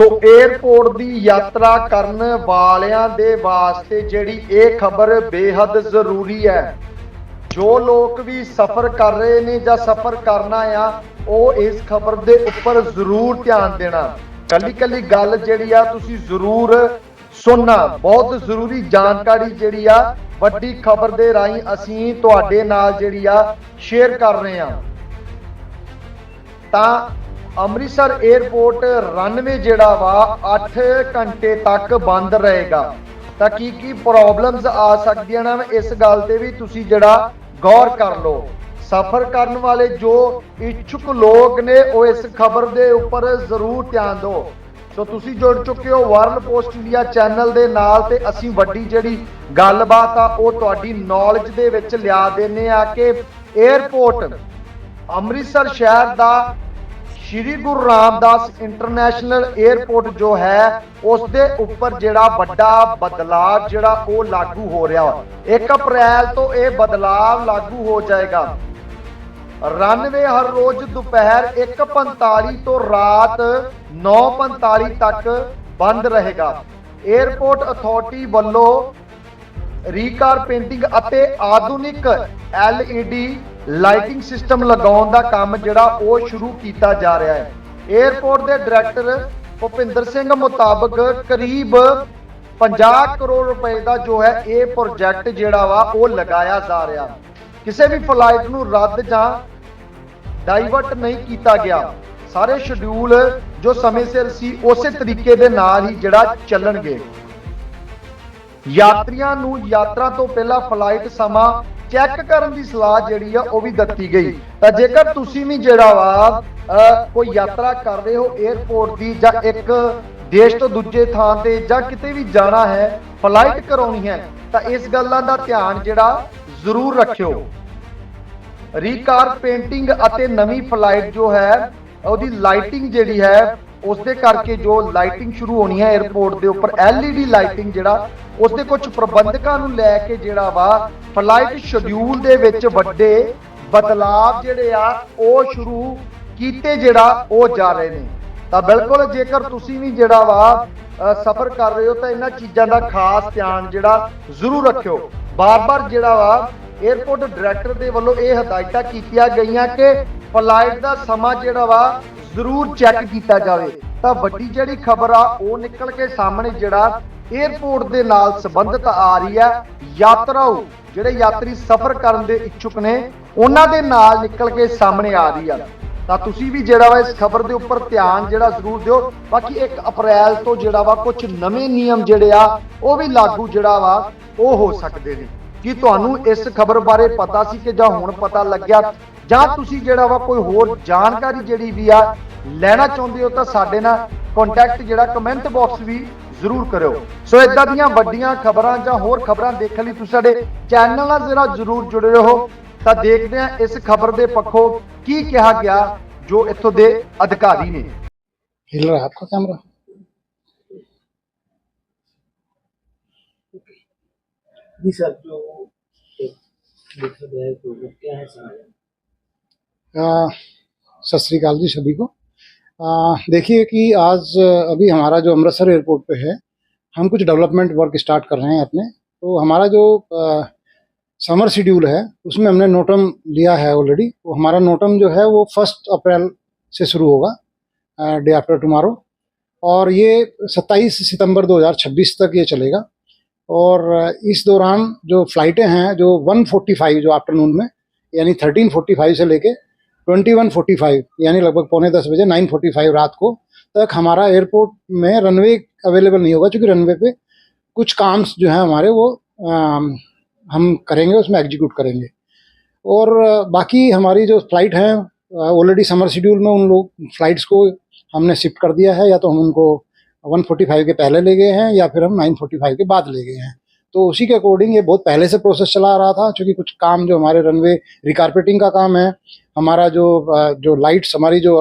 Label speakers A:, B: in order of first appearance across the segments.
A: सो airport की यात्रा करने वालियां दे वास्ते जिहड़ी ये खबर बेहद जरूरी है। जो लोग भी सफ़र कर रहे ने या सफ़र करना आ वो इस खबर के उपर जरूर ध्यान देना। कली कली गल जिहड़ी आ तुसीं जरूर सुनना। बहुत जरूरी जानकारी जिहड़ी आ वड्डी खबर दे राहीं असीं तुहाडे नाल जिहड़ी आ शेयर कर रहे हैं। तां अमृतसर एयरपोर्ट रनवे जिहड़ा वा 8 घंटे तक बंद रहेगा। तां की प्रॉब्लम्स आ सकदियां ने इस गल ते भी तुसीं जिहड़ा गौर कर लो। सफ़र करने वाले जो इच्छुक लोग ने वो इस खबर के उपर जरूर ध्यान दो। सो तुसीं जुड़ चुके हो वर्ल्ड पोस्ट इंडिया चैनल दे नाल ते असीं वड्डी जिहड़ी गलबात आ वो तुहाडी नॉलेज दे विच लिया देने आ कि एयरपोर्ट अमृतसर शहर दा श्री गुरु रामदास इंटरनेशनल एयरपोर्ट जो है उसके उपर जिहड़ा वड्डा बदलाव जिहड़ा वो लागू हो रहा है। 1 अप्रैल तो यह बदलाव लागू हो जाएगा। रनवे हर रोज दोपहर 1:45 तो रात 9:45 तक बंद रहेगा। एयरपोर्ट अथॉरिटी वालों रीकारपेंटिंग ਅਤੇ आधुनिक LED लाइटिंग सिस्टम लगाने का काम जिहड़ा वो शुरू किया जा रहा है। एयरपोर्ट के डायरैक्टर भुपिंदर सिंह मुताबिक करीब 50 करोड़ रुपए का जो है ये प्रोजैक्ट जिहड़ा वा वो लगाया जा रहा। किसी भी फ्लाइट नूं रद्द जां डाइवर्ट नहीं किया गया। सारे शेड्यूल जो समय सिर सी उस तरीके दे नाल ही जिहड़ा चलणगे। यात्रियों नूं यात्रा तो पहला फ्लाइट समा चैक करने की सलाह जिहड़ी आ वो भी दित्ती गई। तां जेकर तुसीं भी जिहड़ा वा कोई यात्रा कर रहे हो एयरपोर्ट की जां एक देश तो दूजे थां ते जां किते भी जाना है फ्लाइट कराउणी है तां इस गल्लां दा ध्यान जिहड़ा जरूर रखियो। रीकारपेंटिंग ਅਤੇ नवी फ्लाइट जो है ਉਹਦੀ लाइटिंग जिहड़ी है उसके करके जो लाइटिंग शुरू होनी है एयरपोर्ट के उपर LED लाइटिंग जिहड़ा उसके कुछ प्रबंधकों नूं लैके जिहड़ा वा फ्लाइट शेड्यूल दे विच वड्डे बदलाव जिहड़े आ वो शुरू कीते जिहड़ा वो जा रहे ने। तां बिल्कुल जेकर तुसीं भी जिहड़ा वा सफ़र कर रहे हो तो इन्हां चीज़ां दा खास ध्यान जिहड़ा जरूर रखियो। बार बार जिहड़ा वा एयरपोर्ट डायरैक्टर दे वल्लों ये हदायतां कीतियां गईयां कि फ्लाइट का समा जिहड़ा वा जरूर चैक किया जाए। तो वड्डी जिहड़ी खबर आ वो निकल के सामने जिहड़ा एयरपोर्ट के नाल संबंधित आ रही है। यात्राओ जिहड़े यात्री सफ़र करने दे इच्छुक ने उन्हां दे नाल निकल के सामने आ रही है। तो तुसीं भी जिहड़ा वा इस खबर के उपर ध्यान जिहड़ा जरूर दिओ। बाकी 1 अप्रैल तो जिहड़ा वा कुछ नवे नियम जिहड़े आ वो भी लागू जिहड़ा वा वो हो सकदे ने। कि तुहानूं इस खबर बारे पता सी कि जां हुण पता लग्या जां तुसीं जिहड़ा वा कोई होर जानकारी जिहड़ी भी आ लैना चाहुंदे हो तां साडे नाल कॉन्टैक्ट जिहड़ा कमेंट बॉक्स भी जरूर करो। सो इदां दीयां वड्डियां खबरां जां होर खबरां देखण लई तुसीं साडे चैनल नाल जरा जरूर जुड़े रहो। तां देखदे हां इस खबर दे पक्षों की कहा गया जो इत्थों दे अधिकारी ने।
B: हिल रहा है आपका कैमरा?
C: जी सर, जो देखा गया है तो वो क्या है सर?
B: सत श्री अकाल जी सभी को। देखिए कि आज अभी हमारा जो अमृतसर एयरपोर्ट पे है हम कुछ डेवलपमेंट वर्क स्टार्ट कर रहे हैं अपने। तो हमारा जो समर शेड्यूल है उसमें हमने नोटम लिया है ऑलरेडी। तो हमारा नोटम जो है वो 1 अप्रैल से शुरू होगा, डे आफ्टर टुमारो, और ये 27 सितंबर 2026 तक ये चलेगा। और इस दौरान जो फ़्लाइटें हैं जो 1:45 जो आफ्टरनून में यानी 13:45 से लेके 21:45 यानी लगभग 9:45 बजे 9:45 रात को तक हमारा एयरपोर्ट में रनवे अवेलेबल नहीं होगा, क्योंकि रनवे पे कुछ काम्स जो हैं हमारे वो हम करेंगे, उसमें एग्जीक्यूट करेंगे। और बाकी हमारी जो फ़्लाइट हैं ऑलरेडी समर शेड्यूल में उन लोग फ़्लाइट्स को हमने शिफ्ट कर दिया है, या तो हम उनको 1:45 के पहले ले गए हैं या फिर हम 9:45 के बाद ले गए हैं। तो उसी के अकॉर्डिंग ये बहुत पहले से प्रोसेस चला आ रहा था, क्योंकि कुछ काम जो हमारे रनवे रिकारपेटिंग का काम है, हमारा जो लाइट्स हमारी जो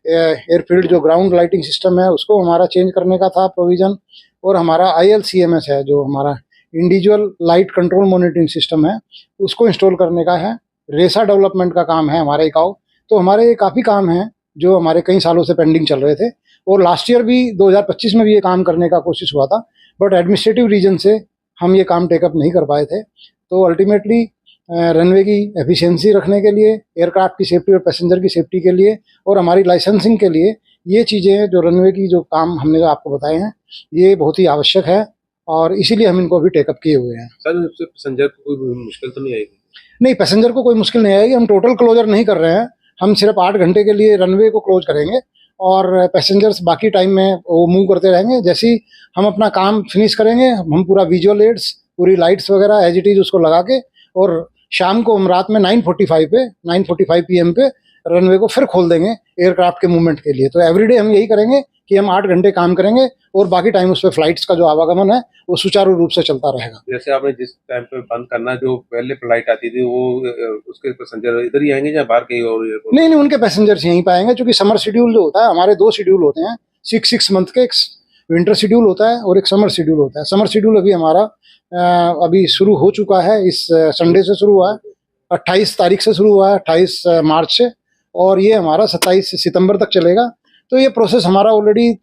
B: एयरफील्ड जो ग्राउंड लाइटिंग सिस्टम है उसको हमारा चेंज करने का था प्रोविज़न, और हमारा ILCMS है जो हमारा individual light control monitoring system है उसको इंस्टॉल करने का है। रेसा डेवलपमेंट का काम है हमारे इकाऊ। तो हमारे काफ़ी काम हैं जो हमारे कई सालों से पेंडिंग चल रहे थे, और लास्ट ईयर भी 2025 में भी ये काम करने का कोशिश हुआ था, बट एडमिनिस्ट्रेटिव रीजन से हम ये काम टेकअप नहीं कर पाए थे। तो अल्टीमेटली रनवे की एफिशिएंसी रखने के लिए, एयरक्राफ्ट की सेफ्टी और पैसेंजर की सेफ्टी के लिए और हमारी लाइसेंसिंग के लिए ये चीज़ें जो रनवे की जो काम हमने जो आपको बताए हैं ये बहुत ही आवश्यक है और इसीलिए हम इनको अभी टेकअप किए हुए हैं।
D: सर इससे पैसेंजर को कोई मुश्किल तो नहीं आएगी?
B: नहीं, पैसेंजर को कोई मुश्किल नहीं आएगी। हम टोटल क्लोजर नहीं कर रहे हैं, हम सिर्फ 8 घंटे के लिए रनवे को क्लोज करेंगे और पैसेंजर्स बाकी टाइम में वो मूव करते रहेंगे। जैसे ही हम अपना काम फिनिश करेंगे हम पूरा विजुअल एड्स, पूरी लाइट्स वगैरह एज इट इज उसको लगा के और शाम को हम रात में 9:45 PM पे रनवे को फिर खोल देंगे एयरक्राफ्ट के मूवमेंट के लिए। तो एवरीडे हम यही करेंगे कि हम 8 घंटे काम करेंगे और बाकी टाइम उस पर फ्लाइट्स का जो आवागमन है वो सुचारू रूप से चलता रहेगा।
D: जैसे आपने जिस टाइम पे बंद करना, जो पहले फ्लाइट आती थी वो उसके पैसेंजर इधर ही आएंगे या बाहर कहीं और एयरपोर्ट?
B: नहीं, उनके पैसेंजर्स यहीं पाएंगे, क्योंकि समर शेड्यूल जो होता है, हमारे 2 शेड्यूल होते हैं, 6 मंथ के। एक विंटर शेड्यूल होता है और एक समर शेड्यूल होता है। समर शेड्यूल अभी हमारा अभी शुरू हो चुका है, इस संडे से शुरू हुआ है, 28 तारीख से शुरू हुआ है, 28 मार्च से, और ये हमारा 27 सितंबर तक चलेगा। तो ये प्रोसेस हमारा ऑलरेडी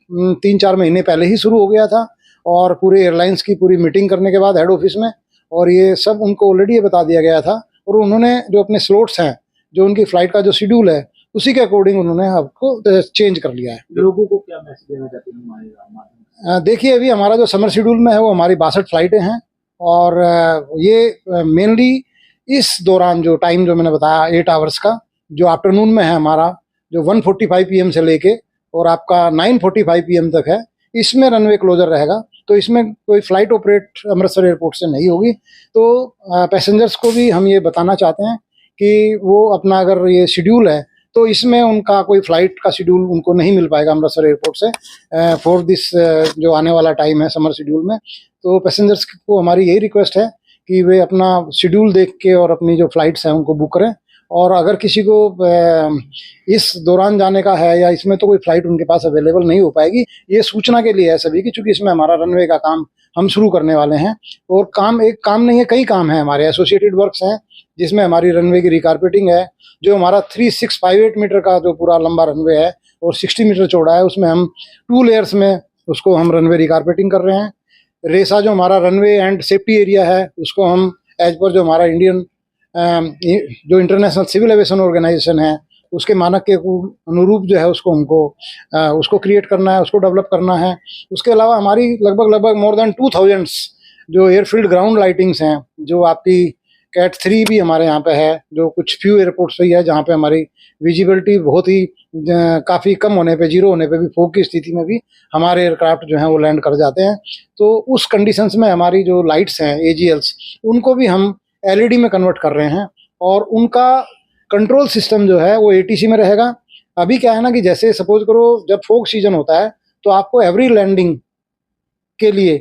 B: 3-4 महीने पहले ही शुरू हो गया था और पूरे एयरलाइंस की पूरी मीटिंग करने के बाद हेड ऑफिस में, और ये सब उनको ऑलरेडी ये बता दिया गया था और उन्होंने जो अपने स्लॉट्स हैं, जो उनकी फ्लाइट का जो शेड्यूल है उसी के अकॉर्डिंग उन्होंने आपको चेंज कर लिया है।
C: लोगों को क्या मैसेज देना चाहते हैं हमारे माध्यम से?
B: देखिए, अभी हमारा जो समर शेड्यूल में है वो हमारी 62 फ्लाइटें हैं और ये मेनली इस दौरान जो टाइम जो मैंने बताया 8 आवर्स का, जो आफ्टरनून में है हमारा, जो 1:45 PM से लेके और आपका 9:45 PM तक है, इसमें रनवे क्लोजर रहेगा। तो इसमें कोई फ्लाइट ऑपरेट अमृतसर एयरपोर्ट से नहीं होगी। तो पैसेंजर्स को भी हम ये बताना चाहते हैं कि वो अपना अगर ये शेड्यूल है तो इसमें उनका कोई फ्लाइट का शेड्यूल उनको नहीं मिल पाएगा अमृतसर एयरपोर्ट से फॉर दिस जो आने वाला टाइम है समर शेड्यूल में। तो पैसेंजर्स को हमारी यही रिक्वेस्ट है कि वे अपना शेड्यूल देख के और अपनी जो फ्लाइट्स हैं उनको बुक करें, और अगर किसी को इस दौरान जाने का है या इसमें तो कोई फ्लाइट उनके पास अवेलेबल नहीं हो पाएगी, ये सूचना के लिए है सभी की, चूंकि इसमें हमारा रनवे का काम हम शुरू करने वाले हैं। और काम एक काम नहीं है, कई काम है हमारे एसोसिएटेड वर्क्स हैं, जिसमें हमारी रनवे की रिकारपेटिंग है, जो हमारा 3658 मीटर का जो पूरा लंबा रनवे है और 60 मीटर चौड़ा है, उसमें हम 2 लेयर्स में उसको हम रनवे रिकारपेटिंग कर रहे हैं। रेसा जो हमारा रनवे एंड सेफ्टी एरिया है, उसको हम एज पर जो हमारा इंडियन जो इंटरनेशनल सिविल एविएशन ऑर्गेनाइजेशन है उसके मानक के अनुरूप जो है उसको हमको उसको क्रिएट करना है, उसको डेवलप करना है। उसके अलावा हमारी लगभग मोर देन 2000 जो एयरफील्ड ग्राउंड लाइटिंग्स हैं, जो आपकी कैट 3 भी हमारे यहाँ पे है, जो कुछ फ्यू एयरपोर्ट्स पे ही है जहाँ पे हमारी विजिबिलिटी बहुत ही काफ़ी कम होने पे, जीरो होने पे भी, फॉग की स्थिति में भी हमारे एयरक्राफ्ट जो हैं वो लैंड कर जाते हैं। तो उस कंडीशंस में हमारी जो लाइट्स हैं AGLs, उनको भी हम LED में कन्वर्ट कर रहे हैं और उनका कंट्रोल सिस्टम जो है वो ATC में रहेगा। अभी क्या है ना कि जैसे सपोज करो जब फॉग सीजन होता है तो आपको एवरी लैंडिंग के लिए,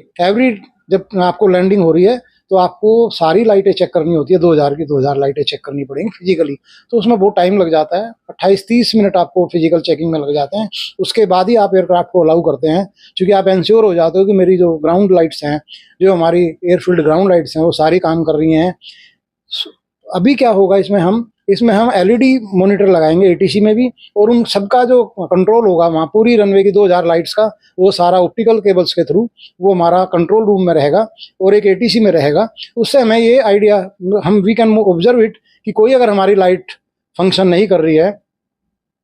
B: जब आपको लैंडिंग हो रही है तो आपको सारी लाइटें चेक करनी होती है, 2000 की 2000 लाइटें चेक करनी पड़ेंगी फिजिकली। तो उसमें बहुत टाइम लग जाता है, 28-30 मिनट आपको फिजिकल चेकिंग में लग जाते हैं। उसके बाद ही आप एयरक्राफ्ट को अलाउ करते हैं, क्योंकि आप इंश्योर हो जाते हो कि मेरी जो ग्राउंड लाइट्स हैं, जो हमारी एयरफील्ड ग्राउंड लाइट्स हैं, वो सारी काम कर रही हैं। अभी क्या होगा, इसमें हम LED मॉनिटर लगाएंगे ATC में भी, और उन सबका जो कंट्रोल होगा वहाँ पूरी रनवे की 2000 लाइट्स का, वो सारा ऑप्टिकल केबल्स के थ्रू वो हमारा कंट्रोल रूम में रहेगा और एक ATC में रहेगा। उससे हमें ये idea, we can observe it कि कोई अगर हमारी लाइट फंक्शन नहीं कर रही है,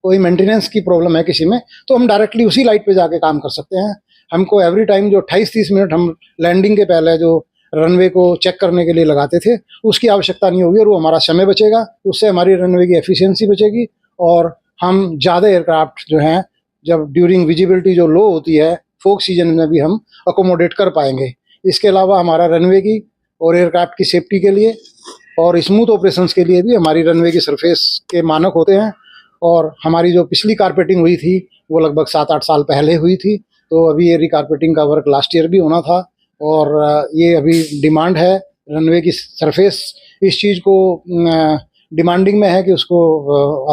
B: कोई मेंटेनेंस की प्रॉब्लम है किसी में, तो हम डायरेक्टली उसी लाइट पे जाके काम कर सकते हैं। हमको एवरी टाइम जो 28-30 मिनट हम लैंडिंग के पहले जो रनवे को चेक करने के लिए लगाते थे, उसकी आवश्यकता नहीं होगी और वो हमारा समय बचेगा। उससे हमारी रनवे की एफिशिएंसी बचेगी और हम ज़्यादा एयरक्राफ्ट जो हैं, जब ड्यूरिंग विजिबिलिटी जो लो होती है फॉग सीजन में भी हम अकोमोडेट कर पाएंगे। इसके अलावा हमारा रनवे की और एयरक्राफ्ट की सेफ्टी के लिए और स्मूथ ऑपरेशंस के लिए भी हमारी रनवे की सरफेस के मानक होते हैं। और हमारी जो पिछली कारपेटिंग हुई थी वो लगभग 7-8 साल पहले हुई थी, तो अभी ये रिकारपेटिंग का वर्क लास्ट ईयर भी होना था और ये अभी डिमांड है रनवे की सरफेस, इस चीज़ को डिमांडिंग में है कि उसको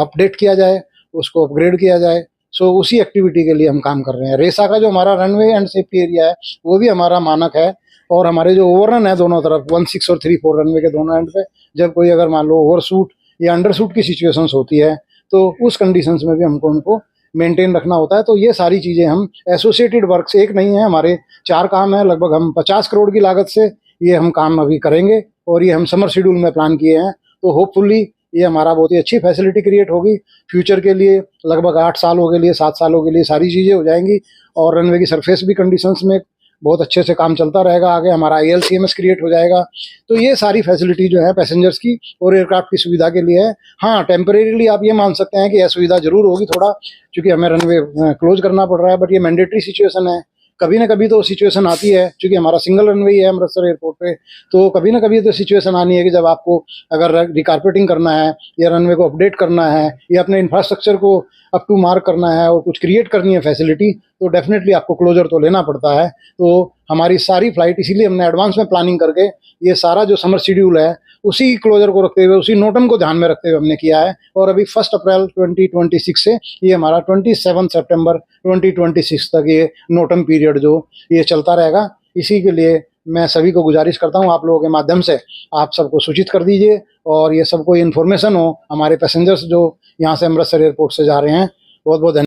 B: अपडेट किया जाए, उसको अपग्रेड किया जाए। सो उसी एक्टिविटी के लिए हम काम कर रहे हैं। रेसा का जो हमारा रनवे एंड सेफ्टी एरिया है वो भी हमारा मानक है, और हमारे जो ओवररन है दोनों तरफ 16 और 34 रनवे के दोनों एंड पे, जब कोई अगर मान लो ओवरशूट या अंडरशूट की सिचुएशंस होती है तो उस कंडीशंस में भी हमको उनको मेंटेन रखना होता है। तो ये सारी चीज़ें हम एसोसिएटेड वर्क से, एक नहीं है, हमारे 4 काम है, लगभग हम 50 करोड़ की लागत से ये हम काम अभी करेंगे और ये हम समर शेड्यूल में प्लान किए हैं। तो होपफुली ये हमारा बहुत ही अच्छी फैसिलिटी क्रिएट होगी फ्यूचर के लिए। लगभग 8 सालों के लिए, 7 सालों के लिए सारी चीज़ें हो जाएंगी और रनवे की सरफेस भी कंडीशंस में बहुत अच्छे से काम चलता रहेगा। आगे हमारा ILCMS क्रिएट हो जाएगा। तो ये सारी फैसिलिटी जो है पैसेंजर्स की और एयरक्राफ्ट की सुविधा के लिए है। हाँ, टेम्परेरीली आप ये मान सकते हैं कि असुविधा जरूर होगी थोड़ा, क्योंकि हमें रनवे क्लोज करना पड़ रहा है, बट ये मैंडेटरी सिचुएशन है। कभी ना कभी तो सिचुएशन आती है, क्योंकि हमारा सिंगल रनवे ही है अमृतसर एयरपोर्ट पे, तो कभी ना कभी तो सिचुएशन आनी है कि जब आपको अगर रिकारपेटिंग करना है या रनवे को अपडेट करना है या अपने इंफ्रास्ट्रक्चर को अप टू मार्क करना है और कुछ क्रिएट करनी है फैसिलिटी, तो डेफिनेटली आपको क्लोजर तो लेना पड़ता है। तो हमारी सारी फ्लाइट इसीलिए हमने एडवांस में प्लानिंग करके ये सारा जो समर शेड्यूल है उसी क्लोजर को रखते हुए, उसी नोटम को ध्यान में रखते हुए हमने किया है। और अभी 1 अप्रैल 2026 से ये हमारा 27 सितंबर 2026 तक ये नोटम पीरियड जो ये चलता रहेगा। इसी के लिए मैं सभी को गुजारिश करता हूँ, आप लोगों के माध्यम से आप सबको सूचित कर दीजिए और ये सबको इन्फॉर्मेशन हो, हमारे पैसेंजर्स जो यहाँ से अमृतसर एयरपोर्ट से जा रहे हैं। बहुत बहुत धन्यवाद।